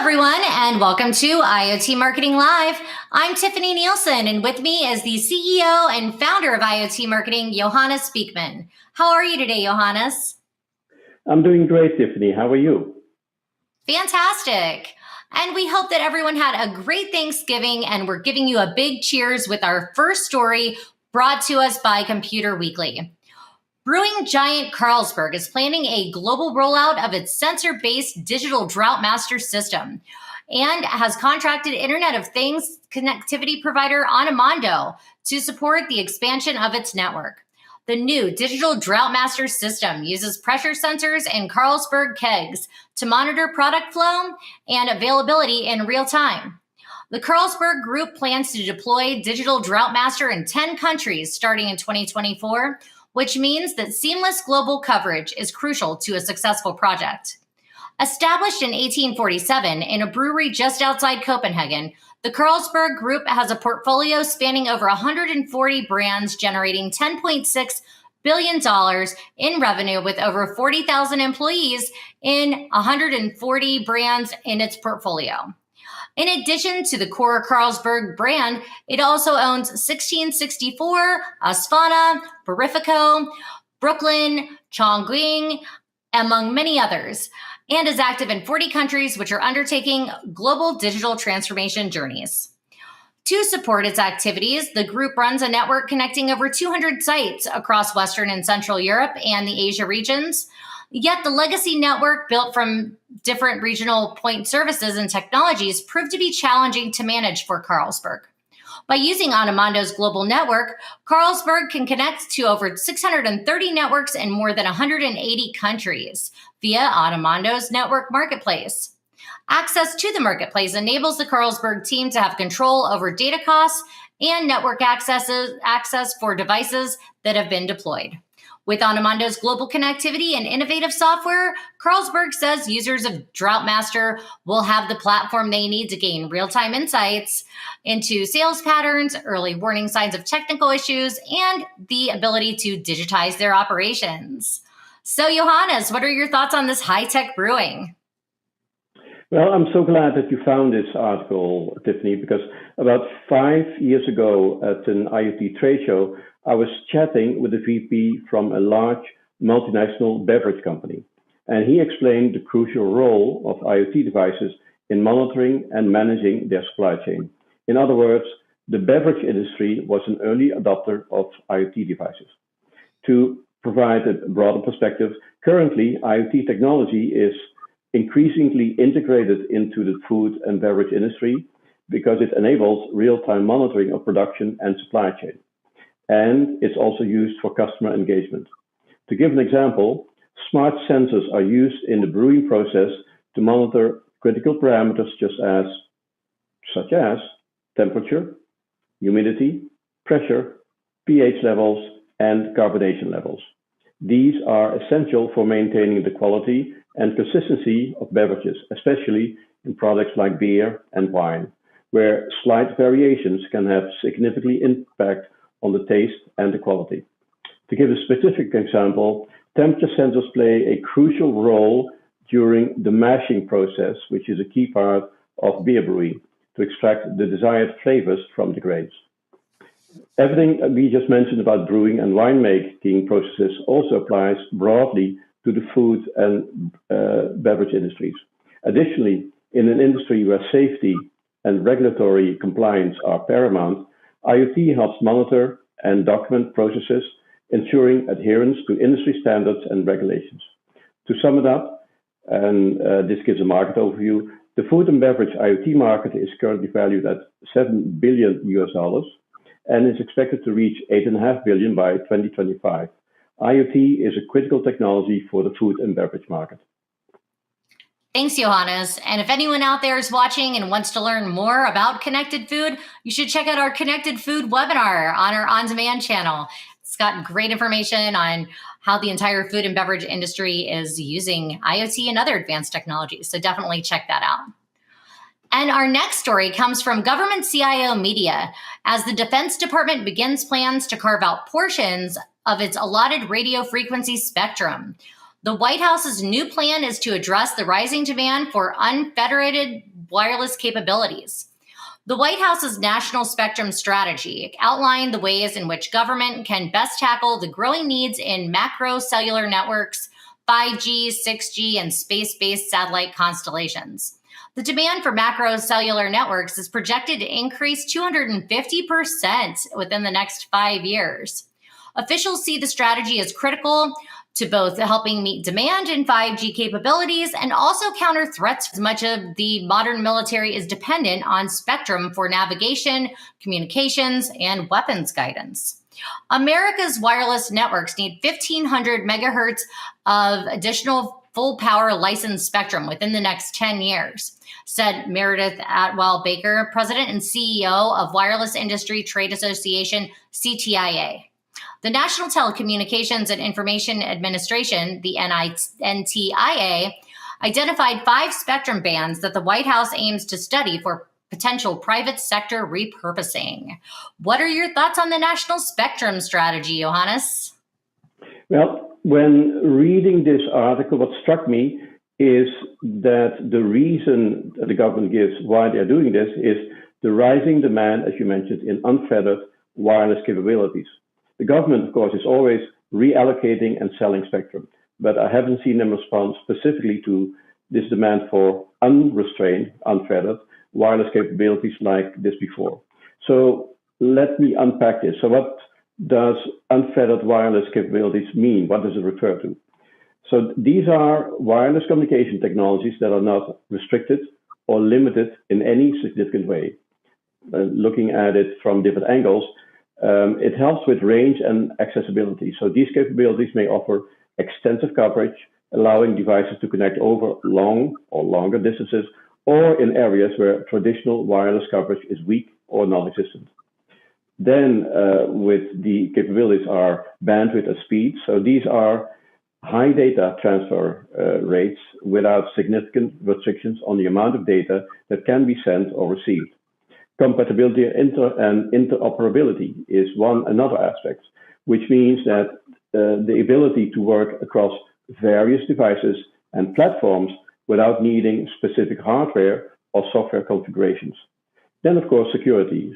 everyone, and welcome to IoT Marketing Live. I'm Tiffani Neilson, and with me is the CEO and founder of IoT Marketing, Johannes Beekman. How are you today, Johannes? I'm doing great, Tiffani. How are you? Fantastic. And we hope that everyone had a great Thanksgiving, and we're giving you a big cheers with our first story brought to us by Computer Weekly. Brewing giant Carlsberg is planning a global rollout of its sensor-based Digital Draughtmaster system and has contracted Internet of Things connectivity provider Anamondo to support the expansion of its network. The new Digital Draughtmaster system uses pressure sensors and Carlsberg kegs to monitor product flow and availability in real time. The Carlsberg Group plans to deploy Digital Draughtmaster in 10 countries starting in 2024, which means that seamless global coverage is crucial to a successful project. Established in 1847 in a brewery just outside Copenhagen, the Carlsberg Group has a portfolio spanning over 140 brands, generating $10.6 billion in revenue with over 40,000 employees in 140 brands in its portfolio. In addition to the core Carlsberg brand, it also owns 1664, Asfana, Purifico, Brooklyn, Chongqing, among many others, and is active in 40 countries which are undertaking global digital transformation journeys. To support its activities, the group runs a network connecting over 200 sites across Western and Central Europe and the Asia regions. Yet the legacy network built from different regional point services and technologies proved to be challenging to manage for Carlsberg. By using Anamondo's global network, Carlsberg can connect to over 630 networks in more than 180 countries via Anamondo's network marketplace. Access to the marketplace enables the Carlsberg team to have control over data costs and network access for devices that have been deployed. With Anamondo's global connectivity and innovative software, Carlsberg says users of Draughtmaster will have the platform they need to gain real-time insights into sales patterns, early warning signs of technical issues, and the ability to digitize their operations. So, Johannes, what are your thoughts on this high-tech brewing? Well, I'm so glad that you found this article, Tiffani, because about 5 years ago at an IoT trade show, I was chatting with a VP from a large multinational beverage company, and he explained the crucial role of IoT devices in monitoring and managing their supply chain. In other words, the beverage industry was an early adopter of IoT devices. To provide a broader perspective, currently IoT technology is increasingly integrated into the food and beverage industry because it enables real-time monitoring of production and supply chain. And it's also used for customer engagement. To give an example, smart sensors are used in the brewing process to monitor critical parameters such as temperature, humidity, pressure, pH levels, and carbonation levels. These are essential for maintaining the quality and consistency of beverages, especially in products like beer and wine, where slight variations can have significant impact on the taste and the quality. To give a specific example, temperature sensors play a crucial role during the mashing process, which is a key part of beer brewing, to extract the desired flavors from the grains. Everything we just mentioned about brewing and winemaking processes also applies broadly to the food and beverage industries. Additionally, in an industry where safety and regulatory compliance are paramount, IoT helps monitor and document processes, ensuring adherence to industry standards and regulations. To sum it up, and this gives a market overview, the food and beverage IoT market is currently valued at $7 billion and is expected to reach $8.5 billion by 2025. IoT is a critical technology for the food and beverage market. Thanks, Johannes. And if anyone out there is watching and wants to learn more about connected food, you should check out our Connected Food webinar on our on-demand channel. It's got great information on how the entire food and beverage industry is using IoT and other advanced technologies. So definitely check that out. And our next story comes from Government CIO Media as the Defense Department begins plans to carve out portions of its allotted radio frequency spectrum. The White House's new plan is to address the rising demand for unfederated wireless capabilities. The White House's National Spectrum Strategy outlined the ways in which government can best tackle the growing needs in macro cellular networks, 5G, 6G, and space-based satellite constellations. The demand for macro cellular networks is projected to increase 250% within the next 5 years. Officials see the strategy as critical to both helping meet demand in 5G capabilities and also counter threats, as much of the modern military is dependent on spectrum for navigation, communications, and weapons guidance. America's wireless networks need 1,500 megahertz of additional full power licensed spectrum within the next 10 years, said Meredith Atwell Baker, president and CEO of Wireless Industry Trade Association, CTIA. The National Telecommunications and Information Administration, the NTIA, identified 5 spectrum bands that the White House aims to study for potential private sector repurposing. What are your thoughts on the National Spectrum Strategy, Johannes? Well, when reading this article, what struck me is that the reason the government gives why they're doing this is the rising demand, as you mentioned, in unfettered wireless capabilities. The government, of course, is always reallocating and selling spectrum, but I haven't seen them respond specifically to this demand for unrestrained, unfettered wireless capabilities like this before. So let me unpack this. So what does unfettered wireless capabilities mean? What does it refer to? So these are wireless communication technologies that are not restricted or limited in any significant way. Looking at it from different angles, it helps with range and accessibility. So these capabilities may offer extensive coverage, allowing devices to connect over long or longer distances, or in areas where traditional wireless coverage is weak or non-existent. Then with the capabilities are bandwidth and speed. So these are high data transfer rates without significant restrictions on the amount of data that can be sent or received. Compatibility and interoperability is another aspect, which means that the ability to work across various devices and platforms without needing specific hardware or software configurations. Then, of course, security.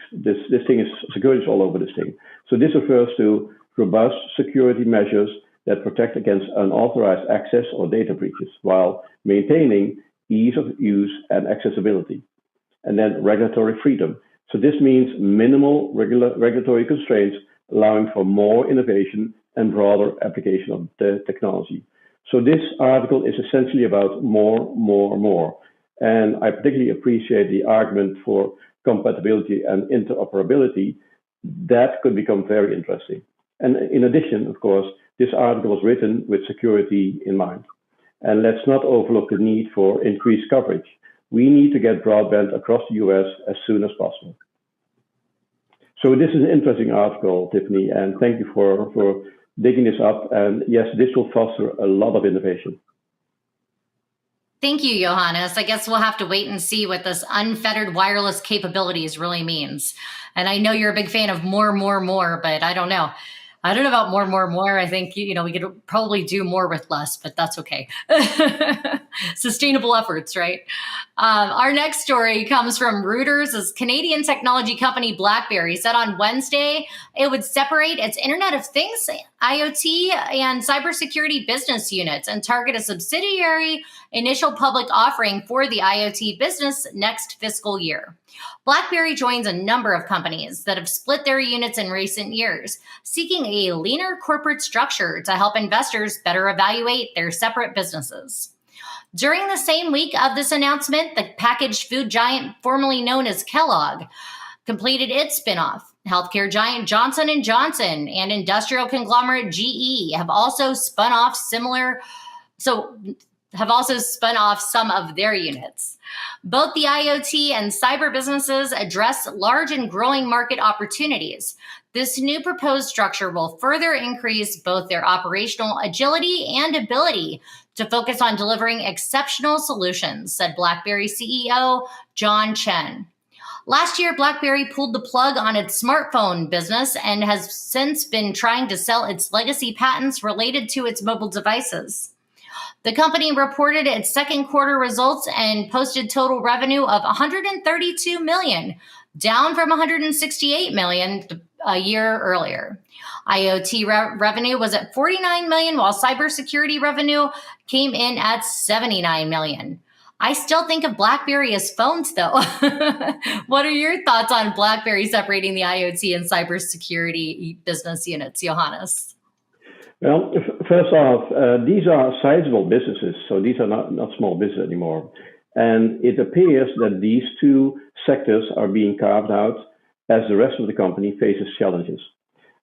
Security is all over this thing. So this refers to robust security measures that protect against unauthorized access or data breaches while maintaining ease of use and accessibility. And then regulatory freedom. So this means minimal regulatory constraints, allowing for more innovation and broader application of the technology. So this article is essentially about more. And I particularly appreciate the argument for compatibility and interoperability. That could become very interesting. And in addition, of course, this article was written with security in mind. And let's not overlook the need for increased coverage. We need to get broadband across the US as soon as possible. So this is an interesting article, Tiffani, and thank you for digging this up. And yes, this will foster a lot of innovation. Thank you, Johannes. I guess we'll have to wait and see what this unfettered wireless capabilities really means. And I know you're a big fan of more, but I don't know. I don't know about more. I think, we could probably do more with less, but that's okay. Sustainable efforts, right? Our next story comes from Reuters. As Canadian technology company BlackBerry said on Wednesday it would separate its Internet of Things, IoT, and cybersecurity business units and target a subsidiary initial public offering for the IoT business next fiscal year. BlackBerry joins a number of companies that have split their units in recent years, seeking a leaner corporate structure to help investors better evaluate their separate businesses. During the same week of this announcement, the packaged food giant formerly known as Kellogg completed its spinoff. Healthcare giant Johnson & Johnson and industrial conglomerate GE have also spun off some of their units. Both the IoT and cyber businesses address large and growing market opportunities. This new proposed structure will further increase both their operational agility and ability to focus on delivering exceptional solutions, said BlackBerry CEO John Chen. Last year, BlackBerry pulled the plug on its smartphone business and has since been trying to sell its legacy patents related to its mobile devices. The company reported its second quarter results and posted total revenue of $132 million, down from $168 million a year earlier. IoT revenue was at $49 million, while cybersecurity revenue came in at $79 million. I still think of BlackBerry as phones, though. What are your thoughts on BlackBerry separating the IoT and cybersecurity business units, Johannes? Well, first off, these are sizable businesses, so these are not small business anymore. And it appears that these two sectors are being carved out as the rest of the company faces challenges.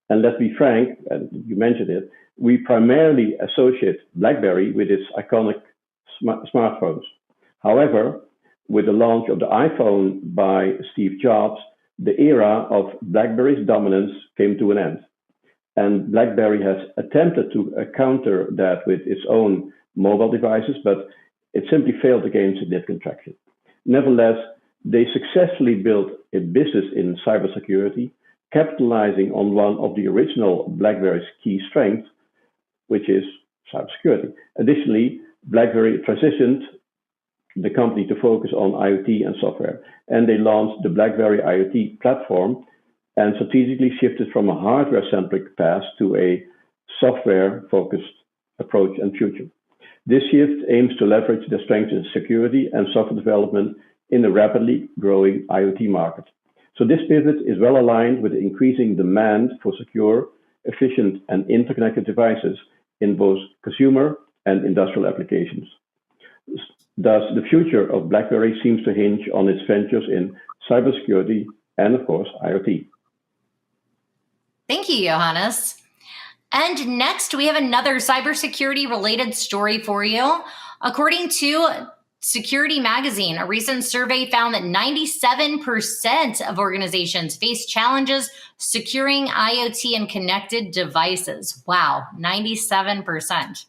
And let's be frank, and you mentioned it, we primarily associate BlackBerry with its iconic smartphones. However, with the launch of the iPhone by Steve Jobs, the era of BlackBerry's dominance came to an end. And BlackBerry has attempted to counter that with its own mobile devices, but it simply failed to gain significant traction. Nevertheless, they successfully built a business in cybersecurity, capitalizing on one of the original BlackBerry's key strengths, which is cybersecurity. Additionally, BlackBerry transitioned the company to focus on IoT and software, and they launched the BlackBerry IoT platform and strategically shifted from a hardware-centric path to a software-focused approach and future. This shift aims to leverage the strengths in security and software development in the rapidly growing IoT market. So this pivot is well aligned with the increasing demand for secure, efficient, and interconnected devices in both consumer and industrial applications. Thus, the future of BlackBerry seems to hinge on its ventures in cybersecurity and, of course, IoT. Thank you, Johannes. And next, we have another cybersecurity related story for you. According to Security Magazine, a recent survey found that 97% of organizations face challenges securing IoT and connected devices. Wow, 97%.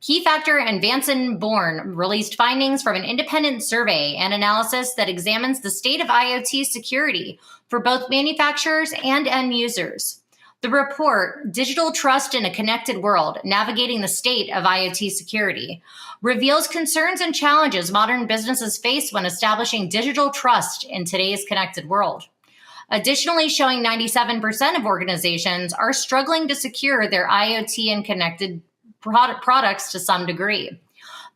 Keyfactor and Vanson Bourne released findings from an independent survey and analysis that examines the state of IoT security for both manufacturers and end users. The report, Digital Trust in a Connected World, Navigating the State of IoT Security, reveals concerns and challenges modern businesses face when establishing digital trust in today's connected world. Additionally, showing 97% of organizations are struggling to secure their IoT and connected products to some degree.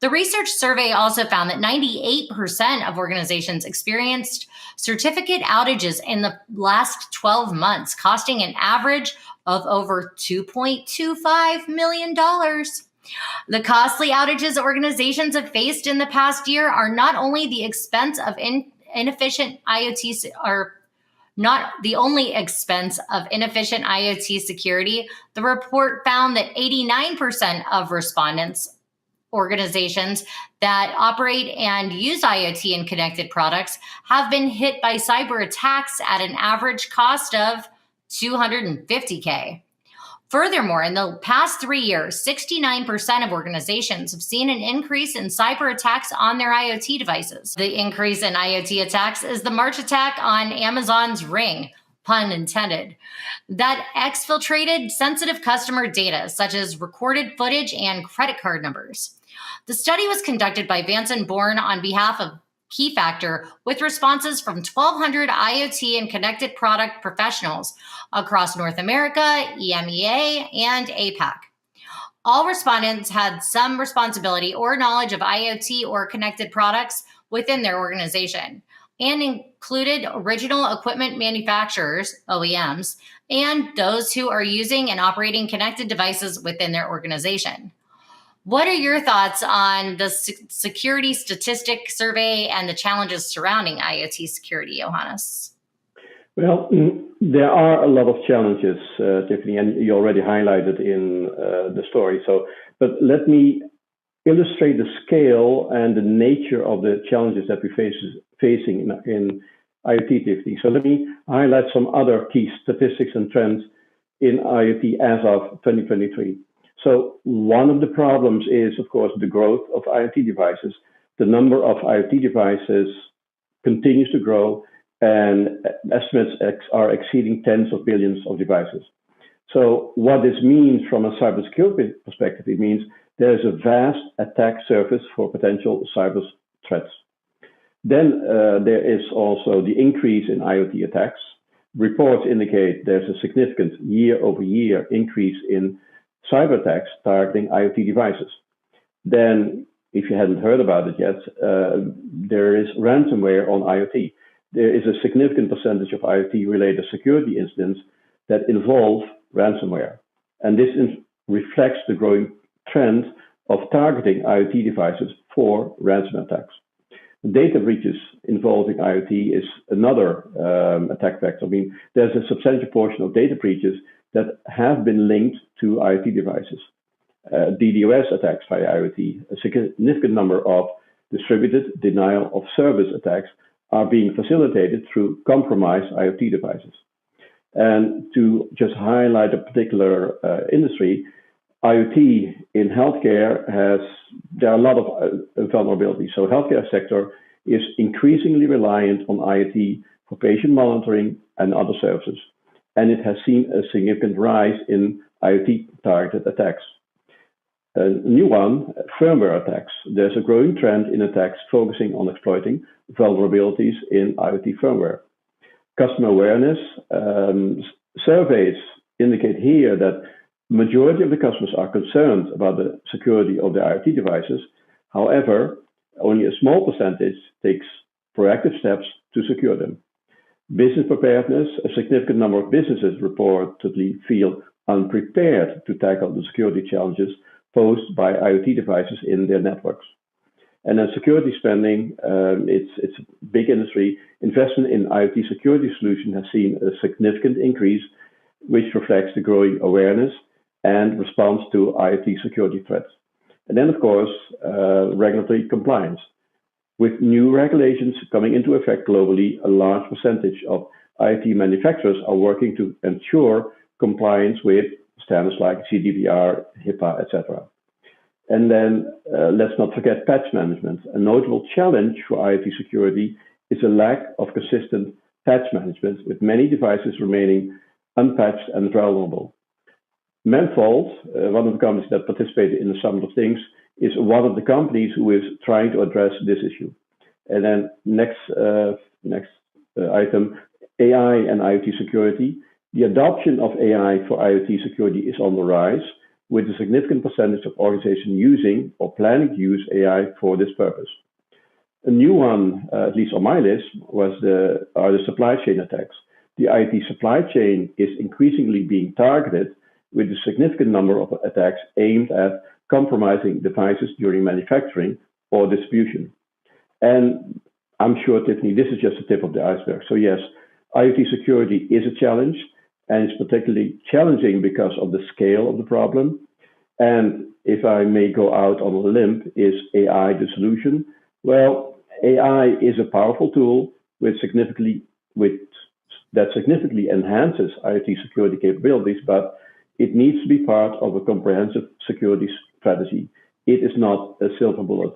The research survey also found that 98% of organizations experienced certificate outages in the last 12 months, costing an average of over $2.25 million. The costly outages organizations have faced in the past year are not only the expense of inefficient IoT security. The report found that 89% of respondents organizations that operate and use IoT and connected products have been hit by cyber attacks at an average cost of $250K. Furthermore, in the past 3 years, 69% of organizations have seen an increase in cyber attacks on their IoT devices. The increase in IoT attacks is the March attack on Amazon's Ring, pun intended, that exfiltrated sensitive customer data, such as recorded footage and credit card numbers. The study was conducted by Vanson Bourne on behalf of Keyfactor with responses from 1,200 IoT and connected product professionals across North America, EMEA, and APAC. All respondents had some responsibility or knowledge of IoT or connected products within their organization, and included original equipment manufacturers, OEMs, and those who are using and operating connected devices within their organization. What are your thoughts on the security statistic survey and the challenges surrounding IoT security, Johannes? Well, there are a lot of challenges, Tiffani, and you already highlighted in the story. But let me illustrate the scale and the nature of the challenges that we're facing in IoT, Tiffani. So let me highlight some other key statistics and trends in IoT as of 2023. So one of the problems is, of course, the growth of IoT devices. The number of IoT devices continues to grow, and estimates are exceeding tens of billions of devices. So what this means from a cybersecurity perspective, it means there is a vast attack surface for potential cyber threats. Then there is also the increase in IoT attacks. Reports indicate there's a significant year-over-year increase in cyber attacks targeting IoT devices. Then, if you hadn't heard about it yet, there is ransomware on IoT. There is a significant percentage of IoT-related security incidents that involve ransomware. And this reflects the growing trend of targeting IoT devices for ransom attacks. Data breaches involving IoT is another attack vector. I mean, there's a substantial portion of data breaches that have been linked to IoT devices. DDoS attacks via IoT, a significant number of distributed denial of service attacks are being facilitated through compromised IoT devices. And to just highlight a particular industry, IoT in healthcare there are a lot of vulnerabilities. So healthcare sector is increasingly reliant on IoT for patient monitoring and other services. And it has seen a significant rise in IoT targeted attacks. A new one, firmware attacks. There's a growing trend in attacks focusing on exploiting vulnerabilities in IoT firmware. Customer awareness surveys indicate here that the majority of the customers are concerned about the security of their IoT devices. However, only a small percentage takes proactive steps to secure them. Business preparedness, a significant number of businesses reportedly feel unprepared to tackle the security challenges posed by IoT devices in their networks. And then security spending, it's a big industry. Investment in IoT security solution has seen a significant increase, which reflects the growing awareness and response to IoT security threats. And then, of course, regulatory compliance. With new regulations coming into effect globally, a large percentage of IoT manufacturers are working to ensure compliance with standards like GDPR, HIPAA, etc. And then let's not forget patch management. A notable challenge for IoT security is a lack of consistent patch management, with many devices remaining unpatched and vulnerable. Menfold, one of the companies that participated in the Summit of Things, is one of the companies who is trying to address this issue. And then next item, AI and IoT security. The adoption of AI for IoT security is on the rise, with a significant percentage of organizations using or planning to use AI for this purpose. A new one, at least on my list, are the supply chain attacks. The IoT supply chain is increasingly being targeted with a significant number of attacks aimed at compromising devices during manufacturing or distribution. And I'm sure, Tiffani, this is just the tip of the iceberg. So yes, IoT security is a challenge, and it's particularly challenging because of the scale of the problem. And if I may go out on a limb, is AI the solution? Well, AI is a powerful tool that significantly enhances IoT security capabilities, but it needs to be part of a comprehensive security strategy. It is not a silver bullet.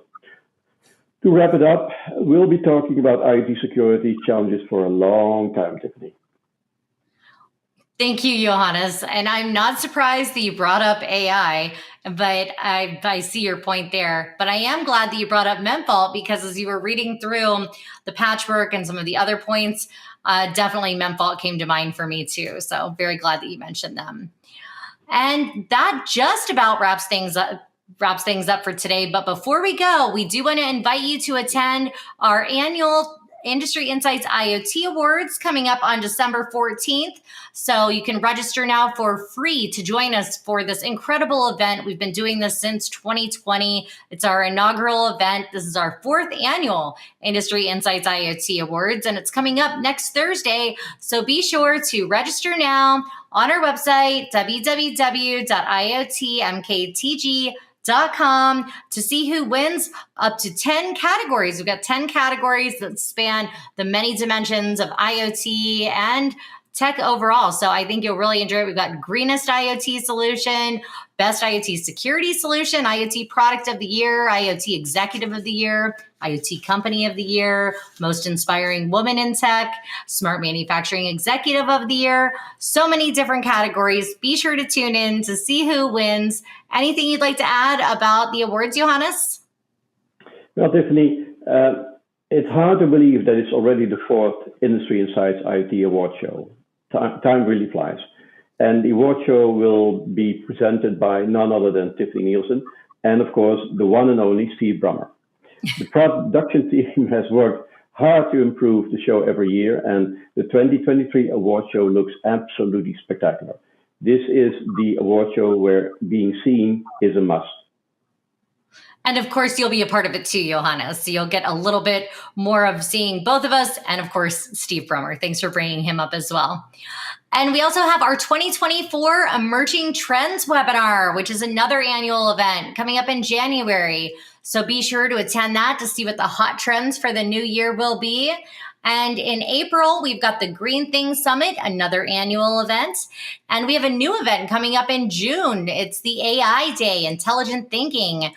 To wrap it up, we'll be talking about IoT security challenges for a long time, Tiffani. Thank you, Johannes. And I'm not surprised that you brought up AI, but I see your point there. But I am glad that you brought up Menfold, because as you were reading through the patchwork and some of the other points, definitely Menfold came to mind for me too. So very glad that you mentioned them. And that just about wraps things up for today. But before we go, we do want to invite you to attend our annual Industry Insights IoT Awards coming up on December 14th. So you can register now for free to join us for this incredible event. We've been doing this since 2020. It's our inaugural event. This is our 4th annual Industry Insights IoT Awards, and it's coming up next Thursday. So be sure to register now on our website, www.iotmktg.com, to see who wins up to 10 categories. We've got 10 categories that span the many dimensions of IoT and tech overall. So I think you'll really enjoy it. We've got greenest IoT solution, best IoT security solution, IoT product of the year, IoT executive of the year, IoT company of the year, most inspiring woman in tech, smart manufacturing executive of the year. So many different categories. Be sure to tune in to see who wins. Anything you'd like to add about the awards, Johannes? Well, Tiffany, it's hard to believe that it's already the fourth Industry Insights IoT Award show. Time really flies. And the award show will be presented by none other than Tiffani Neilson and, of course, the one and only Steve Brummer. The production team has worked hard to improve the show every year, and the 2023 award show looks absolutely spectacular. This is the award show where being seen is a must. And of course, you'll be a part of it too, Johannes. So you'll get a little bit more of seeing both of us and, of course, Steve Brummer. Thanks for bringing him up as well. And we also have our 2024 Emerging Trends webinar, which is another annual event coming up in January. So be sure to attend that to see what the hot trends for the new year will be. And in April, we've got the Green Things Summit, another annual event. And we have a new event coming up in June. It's the AI Day, Intelligent Thinking.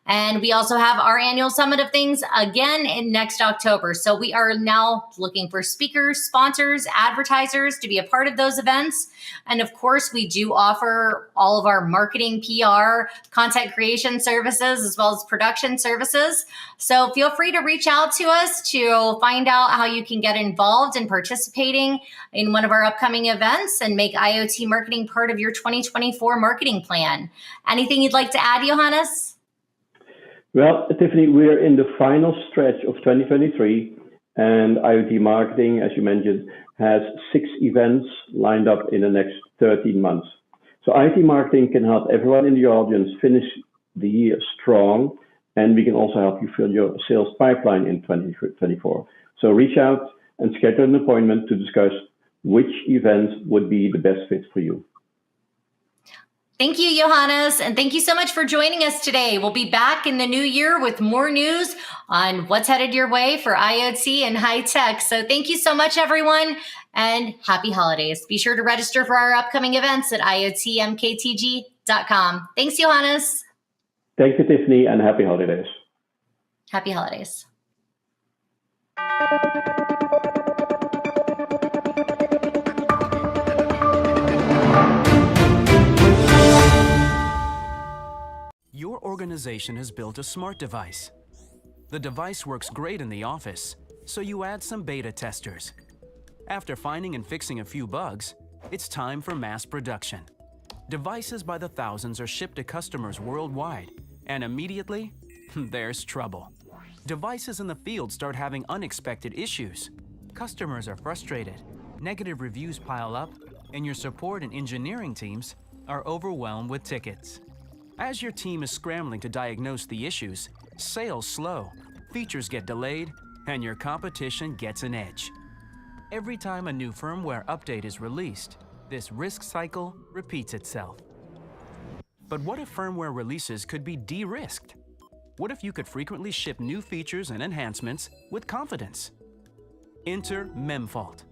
And we also have our annual Summit of Things again in next October. So we are now looking for speakers, sponsors, advertisers to be a part of those events. And of course, we do offer all of our marketing, PR, content creation services, as well as production services. So feel free to reach out to us to find out how you can get involved in participating in one of our upcoming events and make IoT marketing part of your 2024 marketing plan. Anything you'd like to add, Johannes? Well, Tiffany, we're in the final stretch of 2023, and IoT Marketing, as you mentioned, has 6 events lined up in the next 13 months. So IoT Marketing can help everyone in the audience finish the year strong, and we can also help you fill your sales pipeline in 2024. So reach out and schedule an appointment to discuss which events would be the best fit for you. Thank you, Johannes, and thank you so much for joining us today. We'll be back in the new year with more news on what's headed your way for IoT and high tech. So thank you so much, everyone, and happy holidays. Be sure to register for our upcoming events at iotmktg.com. Thanks, Johannes. Thank you, Tiffany, and happy holidays. Happy holidays. Your organization has built a smart device. The device works great in the office, so you add some beta testers. After finding and fixing a few bugs, it's time for mass production. Devices by the thousands are shipped to customers worldwide, and immediately, there's trouble. Devices in the field start having unexpected issues. Customers are frustrated, negative reviews pile up, and your support and engineering teams are overwhelmed with tickets. As your team is scrambling to diagnose the issues, sales slow, features get delayed, and your competition gets an edge. Every time a new firmware update is released, this risk cycle repeats itself. But what if firmware releases could be de-risked? What if you could frequently ship new features and enhancements with confidence? Enter Memfault.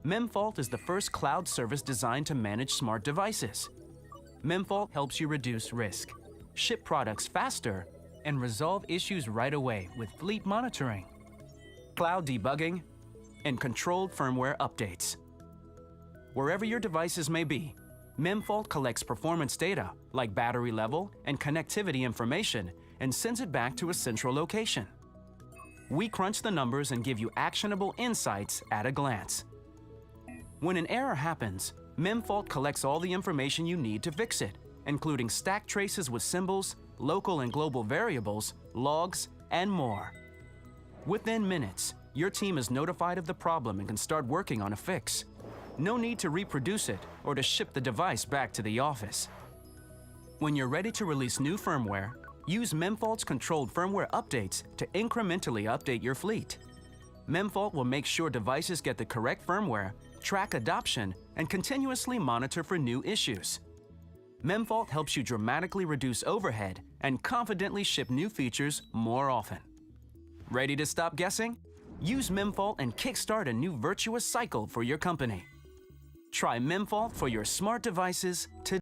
Memfault is the first cloud service designed to manage smart devices. Memfault helps you reduce risk, ship products faster, and resolve issues right away with fleet monitoring, cloud debugging, and controlled firmware updates. Wherever your devices may be, Memfault collects performance data like battery level and connectivity information and sends it back to a central location. We crunch the numbers and give you actionable insights at a glance. When an error happens, Memfault collects all the information you need to fix it, including stack traces with symbols, local and global variables, logs, and more. Within minutes, your team is notified of the problem and can start working on a fix. No need to reproduce it or to ship the device back to the office. When you're ready to release new firmware, use Memfault's controlled firmware updates to incrementally update your fleet. Memfault will make sure devices get the correct firmware, track adoption, and continuously monitor for new issues. Memfault helps you dramatically reduce overhead and confidently ship new features more often. Ready to stop guessing? Use Memfault and kickstart a new virtuous cycle for your company. Try Memfault for your smart devices today.